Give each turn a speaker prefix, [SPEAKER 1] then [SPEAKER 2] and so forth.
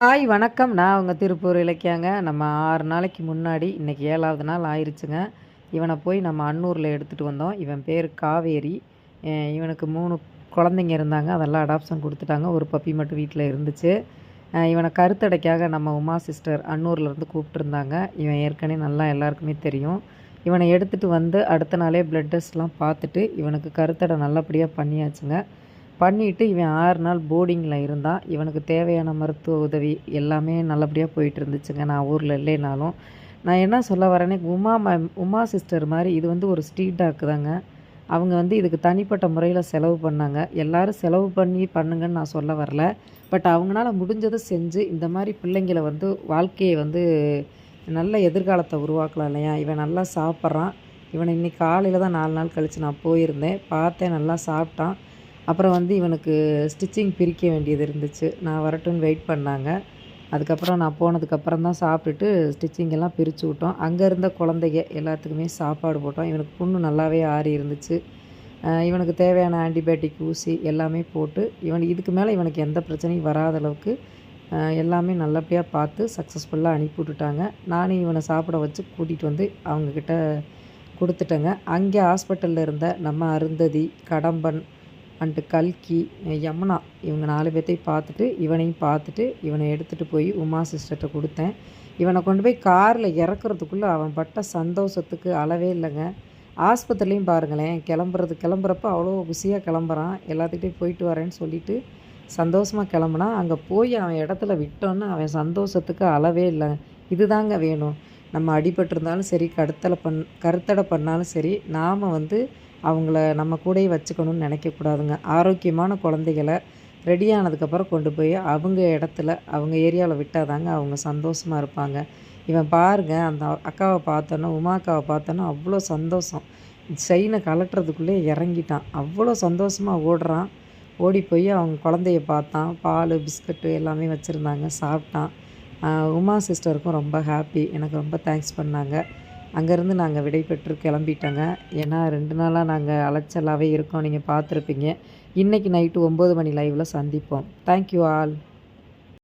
[SPEAKER 1] Hi வணக்கம். நான் உங்க திருப்பூர் இலக்கியாங்க. நம்ம 6 நாளைக்கு முன்னாடி இன்னைக்கு 7வது நாள் ஆயிருச்சுங்க. இவன போய் நம்ம அன்னூர்ல எடுத்துட்டு வந்தோம். இவன் பேரு காவேரி. இவனுக்கு 3 குழந்தைங்க இருந்தாங்க. அதெல்லாம் அடாப்ஷன் குடுத்துட்டாங்க. ஒரு பப்பி மட்டும் வீட்ல இருந்துச்சு. இவன கருத்தடைக்காக நம்ம உமா சிஸ்டர் அன்னூர்லேருந்து கூப்பிட்டுருந்தாங்க. இவன் ஏற்கனவே நல்லா எல்லாருக்குமே தெரியும். இவனை எடுத்துட்டு வந்து அடுத்த நாளே பிளட் டெஸ்ட்லாம் பார்த்துட்டு இவனுக்கு கருத்தடை நல்லபடியா பண்ணியாச்சுங்க. பண்ணிவிட்டு இவன் 6 நாள் போர்டிங்கில் இருந்தான். இவனுக்கு தேவையான மருத்துவ உதவி எல்லாமே நல்லபடியாக போயிட்டு இருந்துச்சுங்க. நான் ஊரில் இல்லைனாலும் நான் என்ன சொல்ல வரேனே, உமா சிஸ்டர் மாதிரி இது வந்து ஒரு ஸ்ட்ரீட் டாக் தாங்க. அவங்க வந்து இதுக்கு தனிப்பட்ட முறையில் செலவு பண்ணாங்க. எல்லோரும் செலவு பண்ணி பண்ணுங்கன்னு நான் சொல்ல வரல. பட் அவங்களால முடிஞ்சதை செஞ்சு இந்த மாதிரி பிள்ளைங்களை வந்து வாழ்க்கையை வந்து நல்ல எதிர்காலத்தை உருவாக்கலாம் இல்லையா. இவன் நல்லா சாப்பிட்றான். இவனை இன்றைக்கி காலையில் தான் 4 நாள் கழித்து நான் போயிருந்தேன், பார்த்தேன். நல்லா சாப்பிட்டான். அப்புறம் வந்து இவனுக்கு ஸ்டிச்சிங் பிரிக்க வேண்டியது இருந்துச்சு. நான் வரட்டும்னு வெயிட் பண்ணாங்க. அதுக்கப்புறம் நான் போனதுக்கப்புறம் தான் சாப்பிட்டுட்டு ஸ்டிச்சிங் எல்லாம் பிரித்து விட்டோம். அங்கே இருந்த குழந்தைங்க எல்லாத்துக்குமே சாப்பாடு போட்டோம். இவனுக்கு புண்ணு நல்லாவே ஆறி இருந்துச்சு. இவனுக்கு தேவையான ஆன்டிபயோட்டிக் ஊசி எல்லாமே போட்டு இதுக்கு மேலே இவனுக்கு எந்த பிரச்சனையும் வராத அளவுக்கு எல்லாமே நல்லபடியாக பார்த்து சக்ஸஸ்ஃபுல்லாக அனுப்பி விட்டுட்டாங்க. நானும் இவனை சாப்பிட வச்சு கூட்டிகிட்டு வந்து அவங்கக்கிட்ட கொடுத்துட்டேங்க. அங்கே ஹாஸ்பிட்டலில் இருந்த நம்ம அருந்ததி, கடம்பன் அண்டு கல்கி, யமுனா இவங்க 4 பேர்த்தையும் பார்த்துட்டு இவனையும் பார்த்துட்டு இவனை எடுத்துகிட்டு போய் உமா சிஸ்டர்கிட்ட கொடுத்தேன். இவனை கொண்டு போய் காரில் இறக்குறதுக்குள்ளே அவன் பட்ட சந்தோஷத்துக்கு அளவே இல்லைங்க. ஆஸ்பத்திரிலையும் பாருங்களேன், கிளம்புறப்ப அவ்வளோ குஷியாக கிளம்புறான். எல்லாத்துக்கிட்டையும் போயிட்டு வரேன்னு சொல்லிவிட்டு சந்தோஷமாக கிளம்புனான். அங்கே போய் அவன் இடத்துல விட்டோன்னு அவன் சந்தோஷத்துக்கு அளவே இல்லை. இதுதாங்க வேணும். நம்ம அடிபட்டிருந்தாலும் சரி, கருத்தடை பண்ணாலும் சரி, நாம் வந்து அவங்கள நம்ம கூடயே வச்சுக்கணும்னு நினைக்கக்கூடாதுங்க. ஆரோக்கியமான குழந்தைகள ரெடி ஆனதுக்கப்புறம் கொண்டு போய் அவங்க இடத்துல, அவங்க ஏரியாவில் விட்டால் தாங்க அவங்க சந்தோஷமாக இருப்பாங்க. இவன் பாருங்க, அந்த அக்காவை பார்த்தோன்னா, உமா அக்காவை பார்த்தோன்னா அவ்வளோ சந்தோஷம். செயினை கலட்டுறதுக்குள்ளே இறங்கிட்டான். அவ்வளோ சந்தோஷமாக ஓடுறான். ஓடி போய் அவங்க குழந்தைய பார்த்தான். பால், பிஸ்கட்டு எல்லாமே வச்சுருந்தாங்க, சாப்பிட்டான். உமா சிஸ்டருக்கும் ரொம்ப ஹாப்பி. எனக்கு ரொம்ப தேங்க்ஸ் பண்ணாங்க. அங்கேருந்து நாங்கள் விடை பெற்று கிளம்பிட்டோங்க. ஏன்னா 2 நாளாக நாங்கள் அலைச்சலாகவே இருக்கோம். நீங்கள் பார்த்துருப்பீங்க. இன்றைக்கி நைட்டு 9 மணி லைவில் சந்திப்போம். Thank you all.